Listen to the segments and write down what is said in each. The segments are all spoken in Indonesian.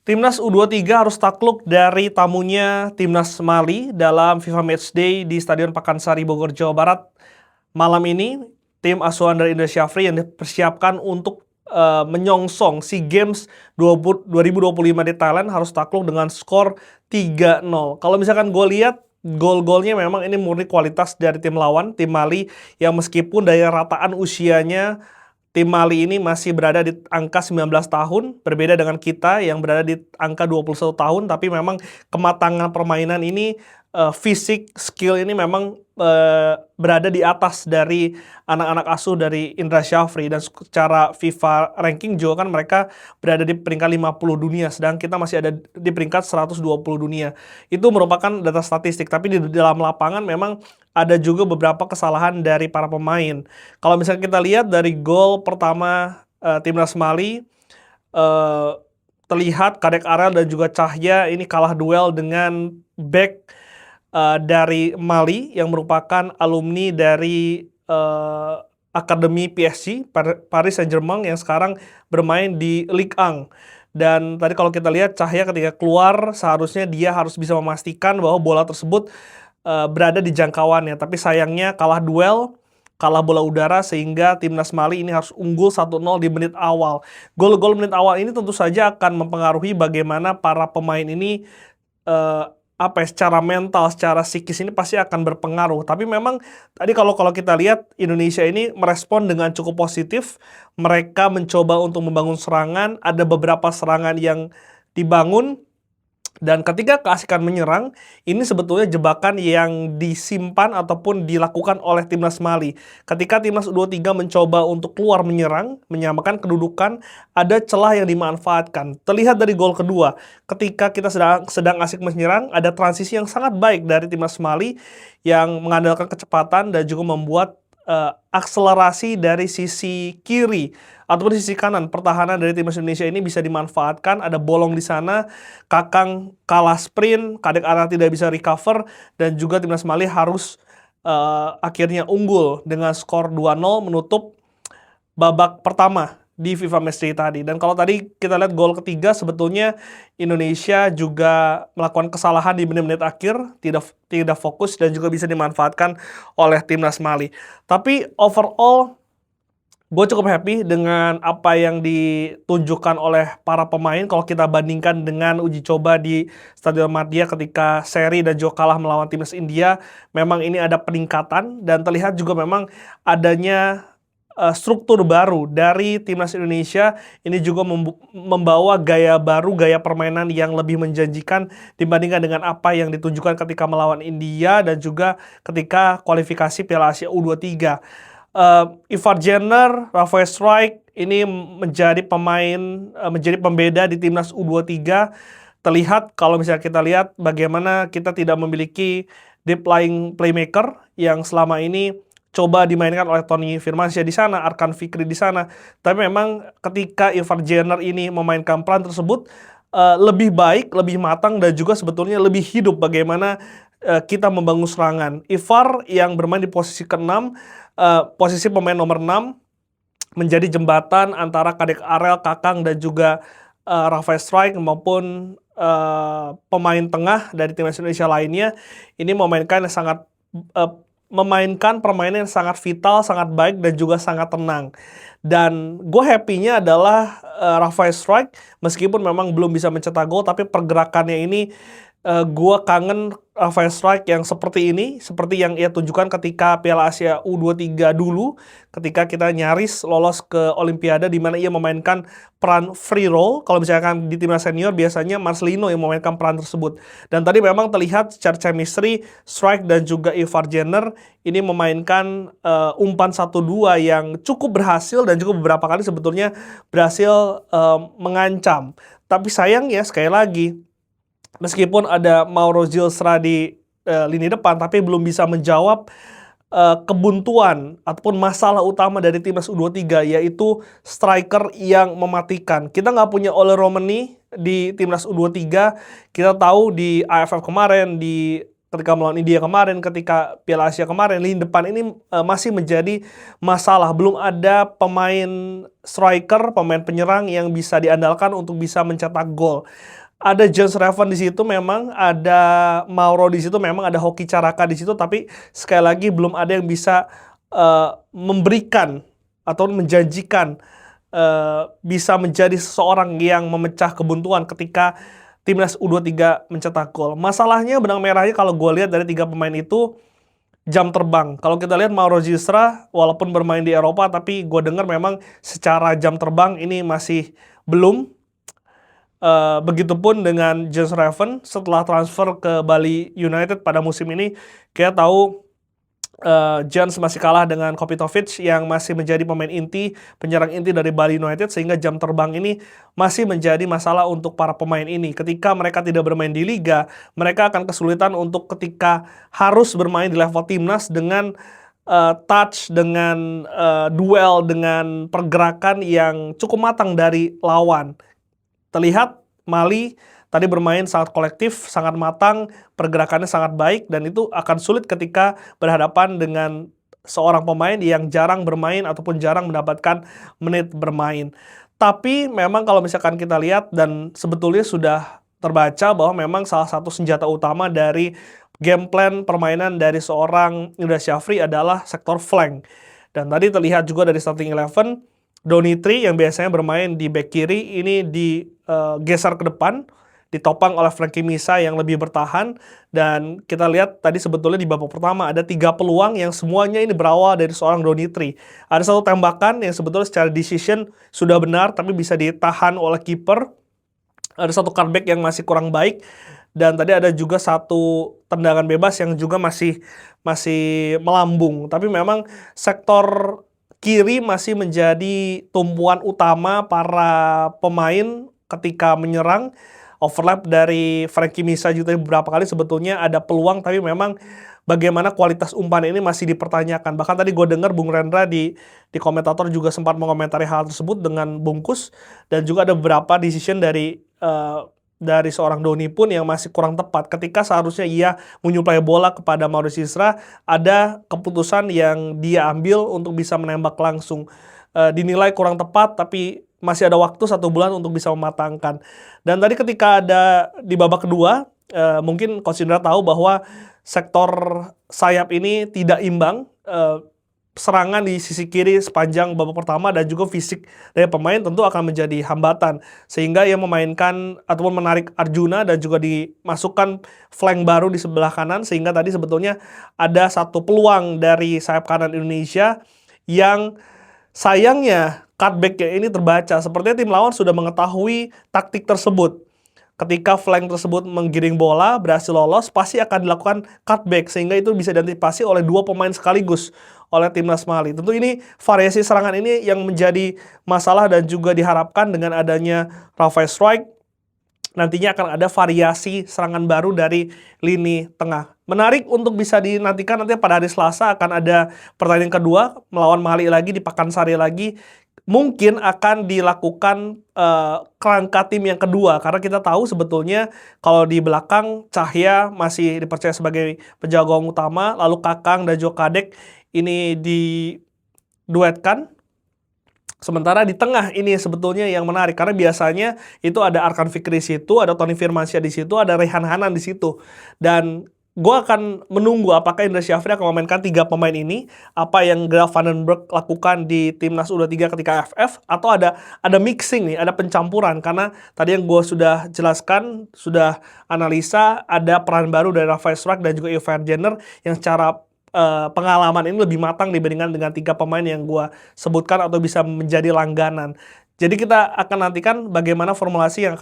Timnas U23 harus takluk dari tamunya Timnas Mali dalam FIFA Matchday di Stadion Pakansari Bogor, Jawa Barat. Malam ini, tim asuhan dari Indra Syafri yang dipersiapkan untuk menyongsong SEA Games 2025 di Thailand harus takluk dengan skor 3-0. Kalau misalkan gue lihat, gol-golnya memang ini murni kualitas dari tim lawan, tim Mali, yang meskipun dari rataan usianya tim Mali ini masih berada di angka 19 tahun, berbeda dengan kita yang berada di angka 21 tahun, tapi memang kematangan permainan ini, fisik, skill ini memang berada di atas dari anak-anak asuh dari Indra Syafri, dan secara FIFA ranking juga kan mereka berada di peringkat 50 dunia, sedang kita masih ada di peringkat 120 dunia. Itu merupakan data statistik, tapi di dalam lapangan memang ada juga beberapa kesalahan dari para pemain. Kalau misalnya kita lihat dari gol pertama Timnas Mali, eh, terlihat Kadek Arel dan juga Cahya ini kalah duel dengan back dari Mali yang merupakan alumni dari Akademi PSG Paris Saint-Germain yang sekarang bermain di Ligue 1. Dan tadi kalau kita lihat Cahya ketika keluar seharusnya dia harus bisa memastikan bahwa bola tersebut berada di jangkauannya, tapi sayangnya kalah duel, kalah bola udara sehingga timnas Mali ini harus unggul 1-0 di menit awal. Gol-gol menit awal ini tentu saja akan mempengaruhi bagaimana para pemain ini eh, secara mental, secara psikis ini pasti akan berpengaruh. Tapi memang tadi kalau kalau kita lihat Indonesia ini merespon dengan cukup positif. Mereka mencoba untuk membangun serangan, ada beberapa serangan yang dibangun. Dan ketika keasikan menyerang, ini sebetulnya jebakan yang disimpan ataupun dilakukan oleh Timnas Mali. Ketika Timnas U23 mencoba untuk keluar menyerang, menyamakan kedudukan, ada celah yang dimanfaatkan. Terlihat dari gol kedua, ketika kita sedang asik menyerang, ada transisi yang sangat baik dari Timnas Mali yang mengandalkan kecepatan dan juga membuat akselerasi dari sisi kiri ataupun sisi kanan pertahanan dari timnas Indonesia ini bisa dimanfaatkan. Ada bolong di sana, Kakang kalah sprint, Kadek Arah tidak bisa recover, dan juga timnas Mali harus akhirnya unggul dengan skor 2-0 menutup babak pertama di FIFA Matchday tadi. Dan kalau tadi kita lihat gol ketiga, sebetulnya Indonesia juga melakukan kesalahan di menit-menit akhir, tidak fokus dan juga bisa dimanfaatkan oleh timnas Mali. Tapi overall gue cukup happy dengan apa yang ditunjukkan oleh para pemain kalau kita bandingkan dengan uji coba di Stadion Madia ketika seri dan juga kalah melawan timnas India. Memang ini ada peningkatan dan terlihat juga memang adanya struktur baru dari timnas Indonesia. Ini juga membawa gaya baru, gaya permainan yang lebih menjanjikan dibandingkan dengan apa yang ditunjukkan ketika melawan India dan juga ketika kualifikasi Piala Asia U23. Ivar Jenner, Rafael Strijk ini menjadi pemain, menjadi pembeda di timnas U23. Terlihat kalau misalnya kita lihat bagaimana kita tidak memiliki deep lying playmaker yang selama ini coba dimainkan oleh Tony Firmansyah di sana, Arkan Fikri di sana. Tapi memang ketika Ivar Jenner ini memainkan peran tersebut lebih baik, lebih matang dan juga sebetulnya lebih hidup bagaimana kita membangun serangan. Ivar yang bermain di posisi ke-6, posisi pemain nomor 6, menjadi jembatan antara Kadek Arel, Kakang dan juga Rafael Strijk maupun pemain tengah dari timnas Indonesia lainnya. Ini memainkan permainan yang sangat vital, sangat baik dan juga sangat tenang. Dan gue happy-nya adalah Rafael Strijk meskipun memang belum bisa mencetak gol, tapi pergerakannya ini gue kangen Rafael Strijk yang seperti ini, seperti yang ia tunjukkan ketika Piala Asia U23 dulu, ketika kita nyaris lolos ke Olimpiade di mana ia memainkan peran free role. Kalau misalkan di timnas senior biasanya Marcelino yang memainkan peran tersebut. Dan tadi memang terlihat secara chemistry Strijk dan juga Ivar Jenner ini memainkan umpan 1-2 yang cukup berhasil dan juga beberapa kali sebetulnya berhasil mengancam. Tapi sayang ya sekali lagi, meskipun ada Mauro Zilstra di lini depan, tapi belum bisa menjawab kebuntuan ataupun masalah utama dari timnas U23, yaitu striker yang mematikan. Kita nggak punya Ole Romani di timnas U23. Kita tahu di AFF kemarin, di ketika melawan India kemarin, ketika Piala Asia kemarin, lini depan ini masih menjadi masalah. Belum ada pemain striker, pemain penyerang yang bisa diandalkan untuk bisa mencetak gol. Ada James Revan di situ memang, ada Mauro di situ memang, ada Hoki Caraka di situ, tapi sekali lagi belum ada yang bisa memberikan atau menjanjikan bisa menjadi seseorang yang memecah kebuntuan ketika Timnas U23 mencetak gol. Masalahnya benang merahnya kalau gue lihat dari 3 pemain itu jam terbang. Kalau kita lihat Mauro Zisra walaupun bermain di Eropa tapi gue dengar memang secara jam terbang ini masih belum. Begitupun dengan James Revan setelah transfer ke Bali United pada musim ini, kita tahu Jans masih kalah dengan Kopitovic yang masih menjadi pemain inti, penyerang inti dari Bali United, sehingga jam terbang ini masih menjadi masalah untuk para pemain ini. Ketika mereka tidak bermain di Liga, mereka akan kesulitan untuk ketika harus bermain di level timnas dengan touch, dengan duel, dengan pergerakan yang cukup matang dari lawan. Terlihat Mali tadi bermain sangat kolektif, sangat matang, pergerakannya sangat baik, dan itu akan sulit ketika berhadapan dengan seorang pemain yang jarang bermain ataupun jarang mendapatkan menit bermain. Tapi memang kalau misalkan kita lihat dan sebetulnya sudah terbaca bahwa memang salah satu senjata utama dari game plan permainan dari seorang Indra Syafri adalah sektor flank. Dan tadi terlihat juga dari starting 11, Donitri yang biasanya bermain di back kiri ini digeser ke depan, ditopang oleh Frankie Misa yang lebih bertahan, dan kita lihat tadi sebetulnya di babak pertama ada 3 peluang yang semuanya ini berawal dari seorang Donitri. Ada satu tembakan yang sebetulnya secara decision sudah benar tapi bisa ditahan oleh kiper. Ada satu cutback yang masih kurang baik, dan tadi ada juga satu tendangan bebas yang juga masih melambung. Tapi memang sektor kiri masih menjadi tumpuan utama para pemain ketika menyerang. Overlap dari Frankie Misa juga beberapa kali sebetulnya ada peluang, tapi memang bagaimana kualitas umpan ini masih dipertanyakan. Bahkan tadi gue dengar Bung Rendra di komentator juga sempat mengomentari hal tersebut dengan bungkus, dan juga ada beberapa decision dari seorang Doni pun yang masih kurang tepat. Ketika seharusnya ia menyuplai bola kepada Maurice Isra, ada keputusan yang dia ambil untuk bisa menembak langsung. Dinilai kurang tepat, tapi masih ada waktu 1 bulan untuk bisa mematangkan. Dan tadi ketika ada di babak kedua, mungkin Coach Indra tahu bahwa sektor sayap ini tidak imbang. Serangan di sisi kiri sepanjang babak pertama dan juga fisik dari pemain tentu akan menjadi hambatan, sehingga ia memainkan ataupun menarik Arjuna dan juga dimasukkan flank baru di sebelah kanan, sehingga tadi sebetulnya ada satu peluang dari sayap kanan Indonesia yang sayangnya cutback-nya ini terbaca. Sepertinya tim lawan sudah mengetahui taktik tersebut. Ketika flank tersebut menggiring bola, berhasil lolos, pasti akan dilakukan cutback, sehingga itu bisa diantisipasi oleh 2 pemain sekaligus oleh Timnas Mali. Tentu ini variasi serangan ini yang menjadi masalah, dan juga diharapkan dengan adanya Rafael Strike nantinya akan ada variasi serangan baru dari lini tengah. Menarik untuk bisa dinantikan nanti pada hari Selasa akan ada pertandingan kedua melawan Mali lagi di Pakansari lagi. Mungkin akan dilakukan kerangka tim yang kedua, karena kita tahu sebetulnya kalau di belakang Cahya masih dipercaya sebagai penjaga gawang utama, lalu Kakang dan juga Kadek ini diduetkan. Sementara di tengah ini sebetulnya yang menarik, karena biasanya itu ada Arkan Fikri di situ, ada Tony Firmansyah di situ, ada Rehan Hanan di situ. Dan gue akan menunggu apakah Indra Syafri akan memainkan 3 pemain ini, apa yang Graf Vandenberg lakukan di Timnas U23 ketika AFF, atau ada mixing nih, ada pencampuran. Karena tadi yang gue sudah jelaskan, sudah analisa, ada peran baru dari Rafael Strike dan juga Ivan Jenner yang secara pengalaman ini lebih matang dibandingkan dengan 3 pemain yang gue sebutkan atau bisa menjadi langganan. Jadi kita akan nantikan bagaimana formulasi yang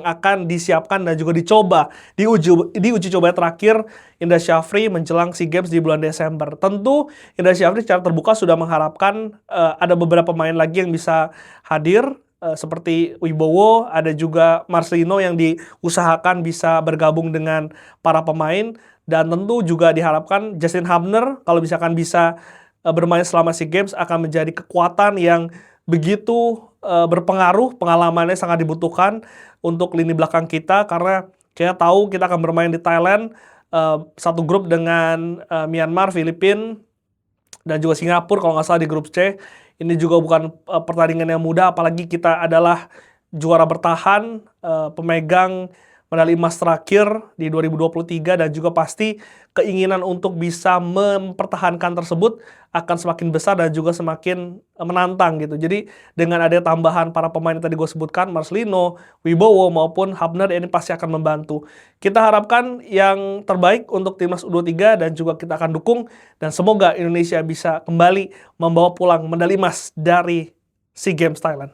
akan disiapkan dan juga dicoba di uji coba terakhir Indra Syafri menjelang SEA Games di bulan Desember. Tentu Indra Syafri secara terbuka sudah mengharapkan ada beberapa pemain lagi yang bisa hadir, seperti Wibowo, ada juga Marcelino yang diusahakan bisa bergabung dengan para pemain. Dan tentu juga diharapkan Justin Hubner kalau misalkan bisa bermain selama SEA Games akan menjadi kekuatan yang begitu berpengaruh. Pengalamannya sangat dibutuhkan untuk lini belakang kita, karena Kita tahu kita akan bermain di Thailand, satu grup dengan Myanmar, Filipina, dan juga Singapura kalau nggak salah di grup C. Ini juga bukan pertandingan yang mudah, apalagi kita adalah juara bertahan, pemegang medali emas terakhir di 2023, dan juga pasti keinginan untuk bisa mempertahankan tersebut akan semakin besar dan juga semakin menantang gitu. Jadi dengan ada tambahan para pemain yang tadi gue sebutkan, Marcelino, Wibowo maupun Hubner, ini pasti akan membantu. Kita harapkan yang terbaik untuk timnas U23 dan juga kita akan dukung, dan semoga Indonesia bisa kembali membawa pulang medali emas dari SEA Games Thailand.